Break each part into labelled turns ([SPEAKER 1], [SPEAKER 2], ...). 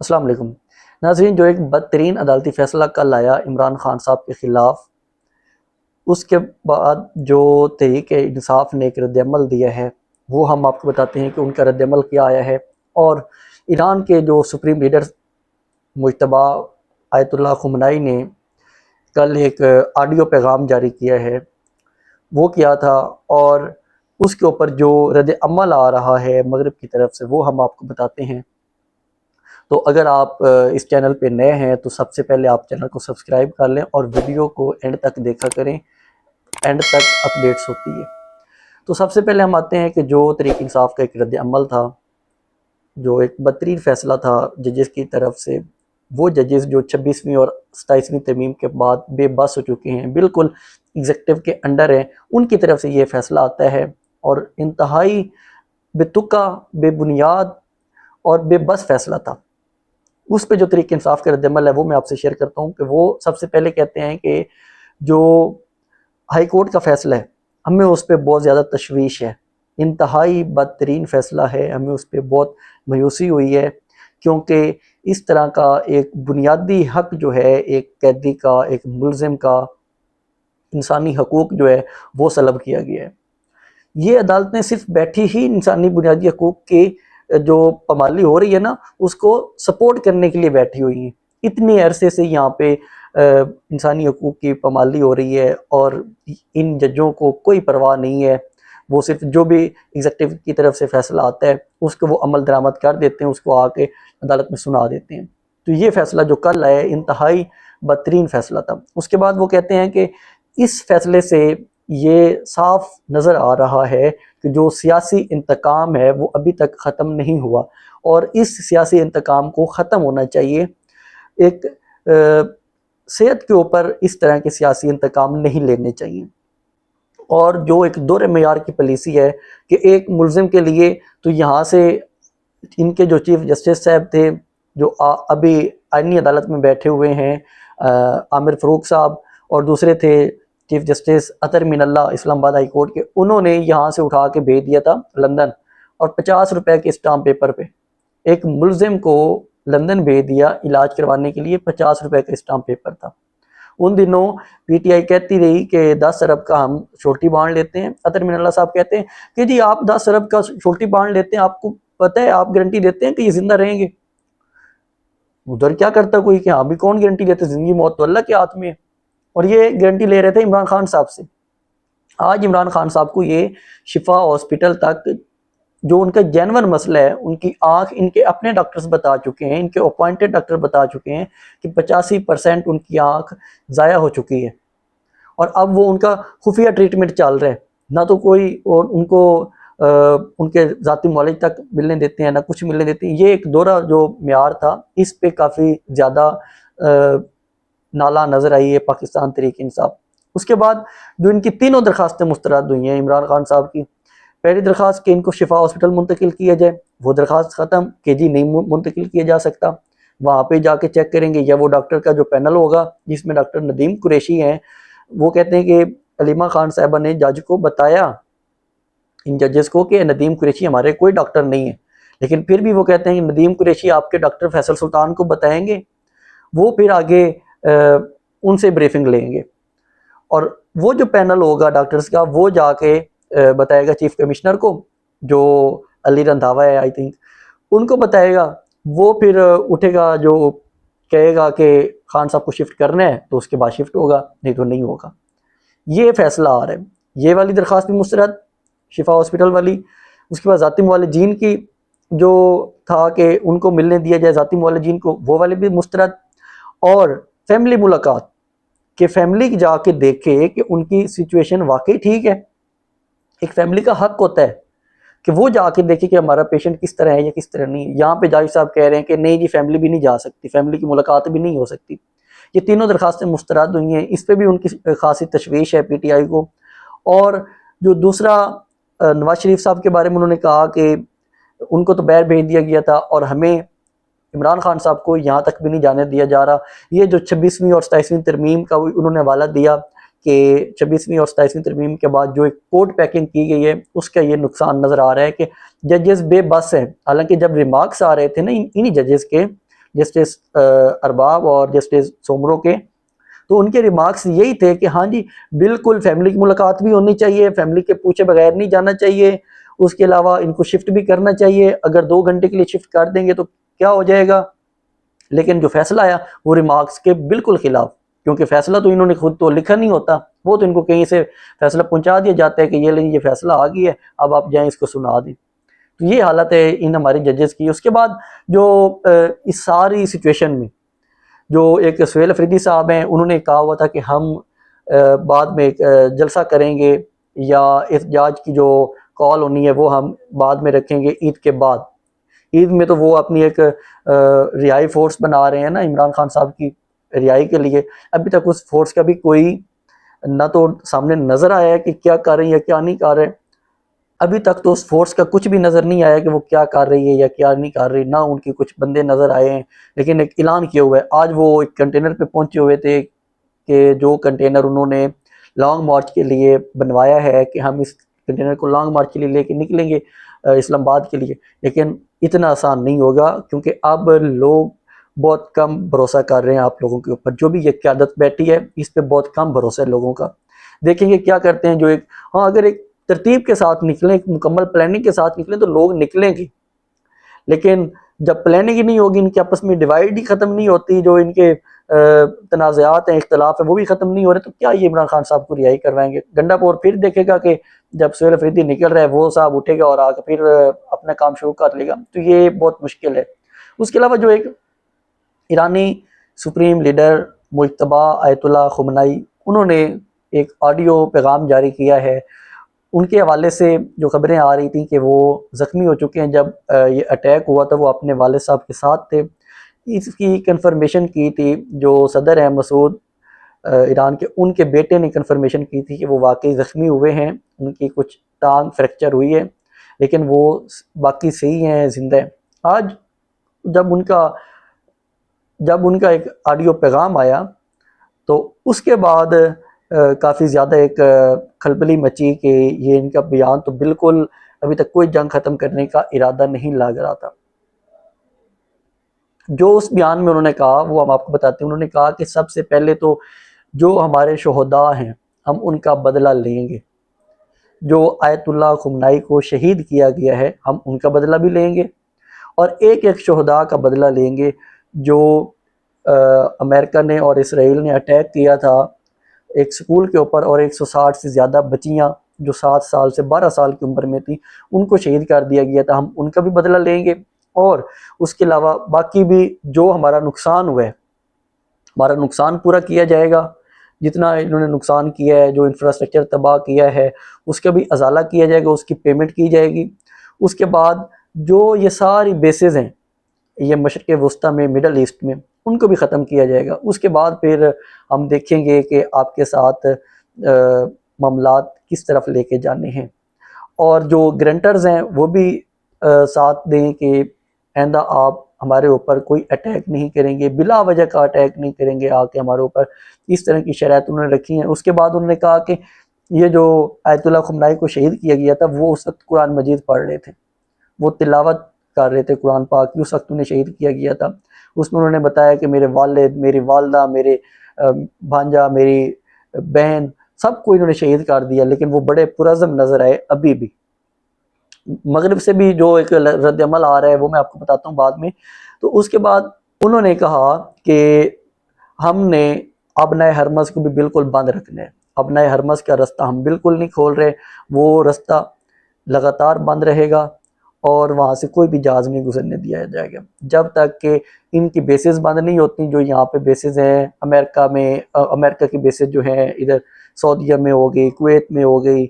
[SPEAKER 1] السلام علیکم ناظرین، جو ایک بدترین عدالتی فیصلہ کل آیا عمران خان صاحب کے خلاف، اس کے بعد جو تحریک انصاف نے ایک رد عمل دیا ہے وہ ہم آپ کو بتاتے ہیں کہ ان کا رد عمل کیا آیا ہے۔ اور ایران کے جو سپریم لیڈر مجتبیٰ آیت اللہ خمینی نے کل ایک آڈیو پیغام جاری کیا ہے، وہ کیا تھا اور اس کے اوپر جو رد عمل آ رہا ہے مغرب کی طرف سے وہ ہم آپ کو بتاتے ہیں۔ تو اگر آپ اس چینل پہ نئے ہیں تو سب سے پہلے آپ چینل کو سبسکرائب کر لیں اور ویڈیو کو اینڈ تک دیکھا کریں، اینڈ تک اپڈیٹس ہوتی ہے۔ تو سب سے پہلے ہم آتے ہیں کہ جو تحریک انصاف کا ایک رد عمل تھا، جو ایک بدترین فیصلہ تھا ججز کی طرف سے، وہ ججز جو 26ویں اور 27ویں ترمیم کے بعد بے بس ہو چکے ہیں، بالکل ایگزیکٹو کے انڈر ہیں، ان کی طرف سے یہ فیصلہ آتا ہے اور انتہائی بے تکا، بے بنیاد اور بے بس فیصلہ تھا۔ اس پہ جو تحریک انصاف کا رد عمل ہے وہ میں آپ سے شیئر کرتا ہوں کہ وہ سب سے پہلے کہتے ہیں کہ جو ہائی کورٹ کا فیصلہ ہے ہمیں اس پہ بہت زیادہ تشویش ہے، انتہائی بدترین فیصلہ ہے، ہمیں اس پہ بہت مایوسی ہوئی ہے، کیونکہ اس طرح کا ایک بنیادی حق جو ہے ایک قیدی کا، ایک ملزم کا، انسانی حقوق جو ہے وہ سلب کیا گیا ہے۔ یہ عدالتیں صرف بیٹھی ہی انسانی بنیادی حقوق کی جو پامالی ہو رہی ہے نا اس کو سپورٹ کرنے کے لیے بیٹھی ہوئی ہیں۔ اتنے عرصے سے یہاں پہ انسانی حقوق کی پامالی ہو رہی ہے اور ان ججوں کو کوئی پرواہ نہیں ہے، وہ صرف جو بھی ایگزیکٹو کی طرف سے فیصلہ آتا ہے اس کو وہ عمل درآمد کر دیتے ہیں، اس کو آ کے عدالت میں سنا دیتے ہیں۔ تو یہ فیصلہ جو کل آیا انتہائی بدترین فیصلہ تھا۔ اس کے بعد وہ کہتے ہیں کہ اس فیصلے سے یہ صاف نظر آ رہا ہے کہ جو سیاسی انتقام ہے وہ ابھی تک ختم نہیں ہوا، اور اس سیاسی انتقام کو ختم ہونا چاہیے۔ ایک صحت کے اوپر اس طرح کے سیاسی انتقام نہیں لینے چاہیے، اور جو ایک دور معیار کی پالیسی ہے کہ ایک ملزم کے لیے تو یہاں سے ان کے جو چیف جسٹس صاحب تھے جو ابھی آئینی عدالت میں بیٹھے ہوئے ہیں، عامر فاروق صاحب، اور دوسرے تھے چیف جسٹس اطہر من اللہ اسلام آباد ہائی کورٹ کے، انہوں نے یہاں سے اٹھا کے بھیج دیا تھا لندن، اور 50 روپے کے اسٹامپ پیپر پہ ایک ملزم کو لندن بھیج دیا علاج کروانے کے لیے، 50 روپے کا اسٹامپ پیپر تھا۔ ان دنوں پی ٹی آئی کہتی رہی کہ 10 ارب کا ہم شورٹی بانڈ لیتے ہیں، اطہر من اللہ صاحب کہتے ہیں کہ جی آپ 10 ارب کا شورٹی بانڈ لیتے ہیں، آپ کو پتہ ہے آپ گارنٹی دیتے ہیں کہ یہ زندہ رہیں گے؟ ادھر کیا کرتا کوئی کہ ہاں بھی کون گارنٹی دیتے، زندگی موت تو اللہ کے ہاتھ میں ہے، اور یہ گارنٹی لے رہے تھے عمران خان صاحب سے۔ آج عمران خان صاحب کو یہ شفا ہاسپٹل تک جو ان کا جینون مسئلہ ہے، ان کی آنکھ ان کے اپنے ڈاکٹرز بتا چکے ہیں، ان کے اپوائنٹڈ ڈاکٹر بتا چکے ہیں کہ 85% ان کی آنکھ ضائع ہو چکی ہے، اور اب وہ ان کا خفیہ ٹریٹمنٹ چل رہا ہے، نہ تو کوئی اور ان کو ان کے ذاتی معالج تک ملنے دیتے ہیں، نہ کچھ ملنے دیتے ہیں۔ یہ ایک دورہ جو معیار تھا اس پہ کافی زیادہ نالا نظر آئی ہے پاکستان تحریک انصاف۔ اس کے بعد جو ان کی تینوں درخواستیں مسترد ہوئی ہیں عمران خان صاحب کی، پہلی درخواست کہ ان کو شفا ہاسپٹل منتقل کیا جائے، وہ درخواست ختم کہ جی نہیں منتقل کیا جا سکتا، وہاں پہ جا کے چیک کریں گے، یا وہ ڈاکٹر کا جو پینل ہوگا جس میں ڈاکٹر ندیم قریشی ہیں، وہ کہتے ہیں کہ علیمہ خان صاحبہ نے جج کو بتایا، ان ججز کو، کہ ندیم قریشی ہمارے کوئی ڈاکٹر نہیں ہے، لیکن پھر بھی وہ کہتے ہیں کہ ندیم قریشی آپ کے ڈاکٹر فیصل سلطان کو بتائیں گے، وہ پھر آگے ان سے بریفنگ لیں گے، اور وہ جو پینل ہوگا ڈاکٹرز کا وہ جا کے بتائے گا چیف کمشنر کو، جو علی رندھاوا ہے آئی تھنک، ان کو بتائے گا، وہ پھر اٹھے گا جو کہے گا کہ خان صاحب کو شفٹ کرنا ہے تو اس کے بعد شفٹ ہوگا، نہیں تو نہیں ہوگا۔ یہ فیصلہ آ رہا ہے۔ یہ والی درخواست بھی مسترد، شفا ہاسپٹل والی۔ اس کے بعد ذاتی معالجین کی جو تھا کہ ان کو ملنے دیا جائے ذاتی معالجین کو، وہ والے بھی مسترد، اور فیملی ملاقات کہ فیملی جا کے دیکھے کہ ان کی سچویشن واقعی ٹھیک ہے۔ ایک فیملی کا حق ہوتا ہے کہ وہ جا کے دیکھے کہ ہمارا پیشنٹ کس طرح ہے یا کس طرح نہیں ہے۔ یہاں پہ جاج صاحب کہہ رہے ہیں کہ نہیں جی فیملی بھی نہیں جا سکتی، فیملی کی ملاقات بھی نہیں ہو سکتی۔ یہ تینوں درخواستیں مسترد ہوئی ہیں، اس پہ بھی ان کی خاصی تشویش ہے پی ٹی آئی کو۔ اور جو دوسرا نواز شریف صاحب کے بارے میں انہوں نے کہا کہ ان کو تو باہر بھیج دیا گیا تھا اور ہمیں عمران خان صاحب کو یہاں تک بھی نہیں جانے دیا جا رہا۔ یہ جو 26ویں اور 27ویں ترمیم کا انہوں نے حوالہ دیا کہ 26ویں اور 27ویں ترمیم کے بعد جو ایک کوڈ پیکنگ کی گئی ہے اس کا یہ نقصان نظر آ رہا ہے کہ ججز بے بس ہیں۔ حالانکہ جب ریمارکس آ رہے تھے نا انہی ججز کے جسٹس ارباب اور جسٹس سومرو کے، تو ان کے ریمارکس یہی تھے کہ ہاں جی بالکل فیملی کی ملاقات بھی ہونی چاہیے، فیملی کے پوچھے بغیر نہیں جانا چاہیے، اس کے علاوہ ان کو شفٹ بھی کرنا چاہیے، اگر 2 گھنٹے کے لیے شفٹ کر دیں گے تو کیا ہو جائے گا۔ لیکن جو فیصلہ آیا وہ ریمارکس کے بالکل خلاف، کیونکہ فیصلہ تو انہوں نے خود تو لکھا نہیں ہوتا، وہ تو ان کو کہیں سے فیصلہ پہنچا دیا جاتا ہے کہ یہ لیں یہ فیصلہ آ گیا ہے، اب آپ جائیں اس کو سنا دیں۔ تو یہ حالت ہے ان ہماری ججز کی۔ اس کے بعد جو اس ساری سچویشن میں جو ایک سہیل افریدی صاحب ہیں، انہوں نے کہا ہوا تھا کہ ہم بعد میں ایک جلسہ کریں گے، یا احتجاج کی جو کال ہونی ہے وہ ہم بعد میں رکھیں گے عید کے بعد۔ عید میں تو وہ اپنی ایک رہائی فورس بنا رہے ہیں نا عمران خان صاحب کی رہائی کے لیے، ابھی تک اس فورس کا بھی کوئی نہ تو سامنے نظر آیا ہے کہ کیا کر رہے ہیں یا کیا نہیں کر رہے، ابھی تک تو اس فورس کا کچھ بھی نظر نہیں آیا کہ وہ کیا کر رہی ہے یا کیا نہیں کر رہی، نہ ان کے کچھ بندے نظر آئے ہیں، لیکن ایک اعلان کیا ہوا ہے۔ آج وہ ایک کنٹینر پہ پہنچے ہوئے تھے کہ جو کنٹینر انہوں نے لانگ مارچ کے لیے بنوایا ہے کہ ہم اس کنٹینر کو لانگ مارچ کے لیے لے کے نکلیں گے اسلام آباد کے لیے، لیکن اتنا آسان نہیں ہوگا، کیونکہ اب لوگ بہت کم بھروسہ کر رہے ہیں آپ لوگوں کے اوپر۔ جو بھی یہ قیادت بیٹھی ہے اس پہ بہت کم بھروسہ ہے لوگوں کا، دیکھیں گے کیا کرتے ہیں۔ جو ایک ہاں اگر ایک ترتیب کے ساتھ نکلیں، ایک مکمل پلاننگ کے ساتھ نکلیں تو لوگ نکلیں گے، لیکن جب پلاننگ ہی نہیں ہوگی، ان کے آپس میں ڈیوائڈ ہی ختم نہیں ہوتی، جو ان کے تنازعات ہیں، اختلاف ہیں، وہ بھی ختم نہیں ہو رہے، تو کیا یہ عمران خان صاحب کو رہائی کروائیں گے؟ گنڈا پور پھر دیکھے گا کہ جب سہیل افریدی نکل رہا ہے وہ صاحب اٹھے گا اور آ کے پھر اپنا کام شروع کر لے گا، تو یہ بہت مشکل ہے۔ اس کے علاوہ جو ایک ایرانی سپریم لیڈر مجتبیٰ آیت اللہ خمینی، انہوں نے ایک آڈیو پیغام جاری کیا ہے، ان کے حوالے سے جو خبریں آ رہی تھیں کہ وہ زخمی ہو چکے ہیں، جب یہ اٹیک ہوا تھا وہ اپنے والد صاحب کے ساتھ تھے، اس کی کنفرمیشن کی تھی جو صدر ہیں مسعود ایران کے، ان کے بیٹے نے کنفرمیشن کی تھی کہ وہ واقعی زخمی ہوئے ہیں، ان کی کچھ ٹانگ فریکچر ہوئی ہے لیکن وہ باقی صحیح ہیں، زندہ ہیں۔ آج جب ان کا ایک آڈیو پیغام آیا تو اس کے بعد کافی زیادہ ایک کھلبلی مچی کہ یہ ان کا بیان تو بالکل ابھی تک کوئی جنگ ختم کرنے کا ارادہ نہیں لگ رہا تھا۔ جو اس بیان میں انہوں نے کہا وہ ہم آپ کو بتاتے ہیں۔ انہوں نے کہا کہ سب سے پہلے تو جو ہمارے شہداء ہیں ہم ان کا بدلہ لیں گے، جو آیت اللہ خمینی کو شہید کیا گیا ہے ہم ان کا بدلہ بھی لیں گے، اور ایک ایک شہداء کا بدلہ لیں گے جو امریکہ نے اور اسرائیل نے اٹیک کیا تھا ایک سکول کے اوپر، اور 160 سے زیادہ بچیاں جو 7 سال سے 12 سال کی عمر میں تھی ان کو شہید کر دیا گیا تھا، ہم ان کا بھی بدلہ لیں گے، اور اس کے علاوہ باقی بھی جو ہمارا نقصان ہوا ہے ہمارا نقصان پورا کیا جائے گا، جتنا انہوں نے نقصان کیا ہے، جو انفراسٹرکچر تباہ کیا ہے اس کا بھی ازالہ کیا جائے گا، اس کی پیمنٹ کی جائے گی۔ اس کے بعد جو یہ ساری بیسز ہیں یہ مشرق وسطیٰ میں، مڈل ایسٹ میں، ان کو بھی ختم کیا جائے گا۔ اس کے بعد پھر ہم دیکھیں گے کہ آپ کے ساتھ معاملات کس طرف لے کے جانے ہیں، اور جو گرنٹرز ہیں وہ بھی ساتھ دیں کہ آئندہ آپ ہمارے اوپر کوئی اٹیک نہیں کریں گے، بلا وجہ کا اٹیک نہیں کریں گے آ کے ہمارے اوپر، اس طرح کی شرائط انہوں نے رکھی ہیں۔ اس کے بعد انہوں نے کہا کہ یہ جو آیت اللہ خمینی کو شہید کیا گیا تھا وہ اس وقت قرآن مجید پڑھ رہے تھے، وہ تلاوت کر رہے تھے قرآن پاک کی، اس وقت انہیں شہید کیا گیا تھا۔ اس میں انہوں نے بتایا کہ میرے والد، میری والدہ، میرے بھانجا، میری بہن، سب کو انہوں نے شہید کر دیا، لیکن وہ بڑے پرعزم نظر آئے ابھی بھی۔ مغرب سے بھی جو ایک رد عمل آ رہا ہے وہ میں آپ کو بتاتا ہوں بعد میں۔ تو اس کے بعد انہوں نے کہا کہ ہم نے ابنائے حرمز کو بھی بالکل بند رکھنا ہے، ابنائے حرمز کا رستہ ہم بالکل نہیں کھول رہے، وہ رستہ لگاتار بند رہے گا، اور وہاں سے کوئی بھی جہاز نہیں گزرنے دیا جائے گا جب تک کہ ان کی بیسز بند نہیں ہوتی۔ جو یہاں پہ بیسز ہیں امریکہ میں، امریکہ کی بیسز جو ہیں ادھر سعودیہ میں ہو گئی، کویت میں ہو گئی،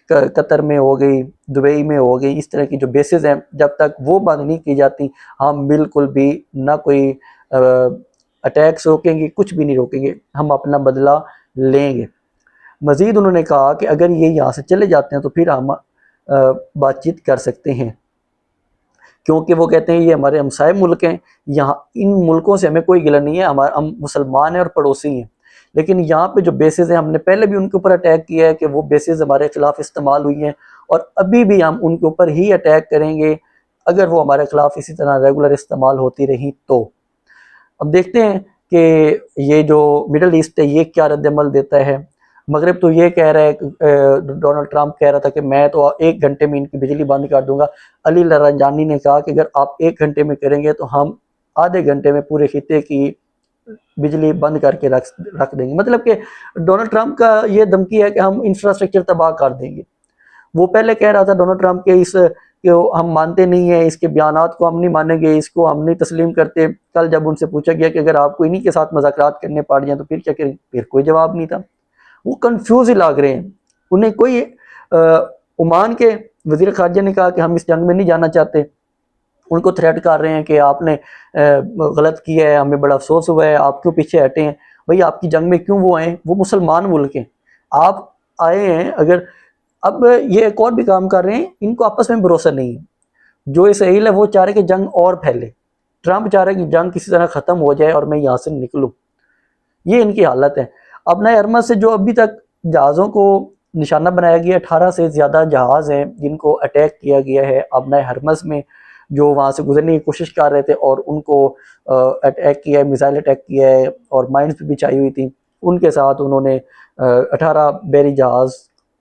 [SPEAKER 1] قطر میں ہو گئی، دبئی میں ہو گئی، اس طرح کی جو بیسز ہیں جب تک وہ بند نہیں کی جاتی ہم بالکل بھی نہ کوئی اٹیکس روکیں گے، کچھ بھی نہیں روکیں گے، ہم اپنا بدلہ لیں گے۔ مزید انہوں نے کہا کہ اگر یہ یہاں سے چلے جاتے ہیں تو پھر ہم بات چیت کر سکتے ہیں، کیونکہ وہ کہتے ہیں یہ ہمارے ہمسائے ملک ہیں، یہاں ان ملکوں سے ہمیں کوئی گلہ نہیں ہے، ہم مسلمان ہیں اور پڑوسی ہیں، لیکن یہاں پہ جو بیسز ہیں ہم نے پہلے بھی ان کے اوپر اٹیک کیا ہے کہ وہ بیسز ہمارے خلاف استعمال ہوئی ہیں، اور ابھی بھی ہم ان کے اوپر ہی اٹیک کریں گے اگر وہ ہمارے خلاف اسی طرح ریگولر استعمال ہوتی رہی تو۔ اب دیکھتے ہیں کہ یہ جو مڈل ایسٹ ہے یہ کیا رد عمل دیتا ہے۔ مغرب تو یہ کہہ رہا ہے، ڈونلڈ ٹرمپ کہہ رہا تھا کہ میں تو 1 گھنٹے میں ان کی بجلی بند کر دوں گا۔ علی لارنجانی نے کہا کہ اگر آپ 1 گھنٹے میں کریں گے تو ہم آدھے گھنٹے میں پورے خطے کی بجلی بند کر کے رکھ دیں گے۔ مطلب کہ ڈونلڈ ٹرمپ کا یہ دھمکی ہے کہ ہم انفراسٹرکچر تباہ کر دیں گے۔ وہ پہلے کہہ رہا تھا ڈونلڈ ٹرمپ کہ ہم مانتے نہیں ہیں، اس کے بیانات کو ہم نہیں مانیں گے، اس کو ہم نہیں تسلیم کرتے۔ کل جب ان سے پوچھا گیا کہ اگر آپ کو انہی کے ساتھ مذاکرات کرنے پڑ جائیں تو پھر کیا کریں، پھر کوئی جواب نہیں تھا۔ وہ کنفیوز ہی لگ رہے ہیں۔ انہیں کوئی عمان کے وزیر خارجہ نے کہا کہ ہم اس جنگ میں نہیں جانا چاہتے، ان کو تھریٹ کر رہے ہیں کہ آپ نے غلط کیا ہے، ہمیں بڑا افسوس ہوا ہے، آپ کیوں پیچھے ہٹے ہیں۔ بھئی آپ کی جنگ میں کیوں وہ آئیں، وہ مسلمان ملک ہیں، آپ آئے ہیں۔ اگر اب یہ ایک اور بھی کام کر رہے ہیں، ان کو آپس میں بھروسہ نہیں ہے۔ جو اسرائیل ہے وہ چاہ رہے کہ جنگ اور پھیلے، ٹرمپ چاہ رہے کہ جنگ کسی طرح ختم ہو جائے اور میں یہاں سے نکلوں۔ یہ ان کی حالت ہے۔ ابنائے ارمس سے جو ابھی تک جہازوں کو نشانہ بنایا گیا، 18 سے زیادہ جہاز ہیں جن کو اٹیک کیا گیا ہے ابنائے ارمس میں، جو وہاں سے گزرنے کی کوشش کر رہے تھے اور ان کو اٹیک کیا ہے، میزائل اٹیک کیا ہے اور مائنز بھی چاہی ہوئی تھی، ان کے ساتھ انہوں نے 18 بحری جہاز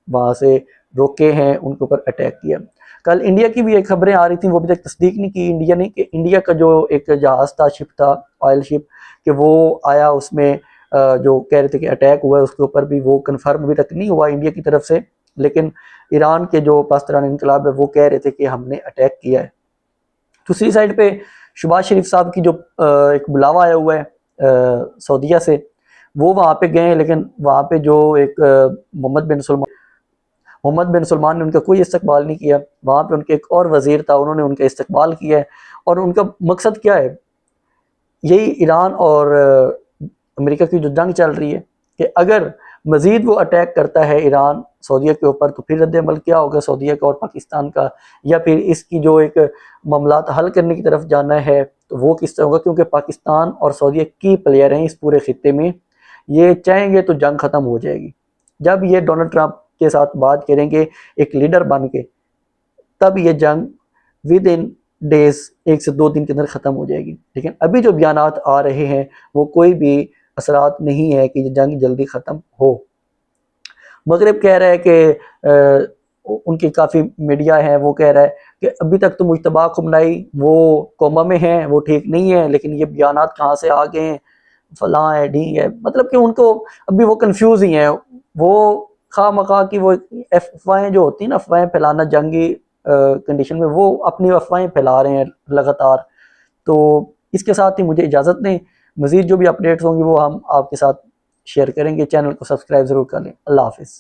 [SPEAKER 1] وہاں سے روکے ہیں، ان کے اوپر اٹیک کیا۔ کل انڈیا کی بھی ایک خبریں آ رہی تھیں، وہ ابھی تک تصدیق نہیں کی انڈیا نے، کہ انڈیا کا جو ایک جہاز تھا، شپ تھا، آئل شپ، کہ وہ آیا، اس میں جو کہہ رہے تھے کہ اٹیک ہوا ہے، اس کے اوپر بھی وہ کنفرم ابھی تک نہیں ہوا انڈیا کی طرف سے، لیکن ایران کے جو پاسداران انقلاب ہے وہ کہہ رہے تھے کہ ہم نے اٹیک کیا ہے۔ دوسری سائڈ پہ شہباز شریف صاحب کی جو ایک بلاوا آیا ہوا ہے سعودیہ سے، وہ وہاں پہ گئے ہیں، لیکن وہاں پہ جو ایک محمد بن سلمان نے ان کا کوئی استقبال نہیں کیا۔ وہاں پہ ان کے ایک اور وزیر تھا، انہوں نے ان کا استقبال کیا ہے، اور ان کا مقصد کیا ہے، یہی ایران اور امریکہ کی جو جنگ چل رہی ہے کہ اگر مزید وہ اٹیک کرتا ہے ایران سعودیہ کے اوپر تو پھر رد عمل کیا ہوگا سعودیہ کا اور پاکستان کا، یا پھر اس کی جو ایک معاملات حل کرنے کی طرف جانا ہے تو وہ کس طرح ہوگا، کیونکہ پاکستان اور سعودیہ کی پلیئر ہیں اس پورے خطے میں، یہ چاہیں گے تو جنگ ختم ہو جائے گی۔ جب یہ ڈونلڈ ٹرمپ کے ساتھ بات کریں گے ایک لیڈر بن کے، تب یہ جنگ ود ان ڈیز، 1 سے 2 دن کے اندر ختم ہو جائے گی۔ لیکن ابھی جو بیانات آ رہے ہیں وہ کوئی بھی اثرات نہیں ہے کہ یہ جنگ جلدی ختم ہو۔ مغرب کہہ رہا ہے کہ ان کی کافی میڈیا ہے، وہ کہہ رہا ہے کہ ابھی تک تو مجتبیٰ خمینی وہ کوما میں ہیں، وہ ٹھیک نہیں ہے، لیکن یہ بیانات کہاں سے آ گئے ہیں، فلاں ہے ڈھی ہے، مطلب کہ ان کو ابھی وہ کنفیوز ہی ہیں۔ وہ خواہ مخواہ کی وہ افواہیں جو ہوتی ہیں نا، افواہیں پھیلانا جنگی کنڈیشن میں، وہ اپنی افواہیں پھیلا رہے ہیں لگاتار۔ تو اس کے ساتھ ہی مجھے اجازت دیں، مزید جو بھی اپڈیٹس ہوں گی وہ ہم آپ کے ساتھ شیئر کریں گے۔ چینل کو سبسکرائب ضرور کر لیں۔ اللہ حافظ۔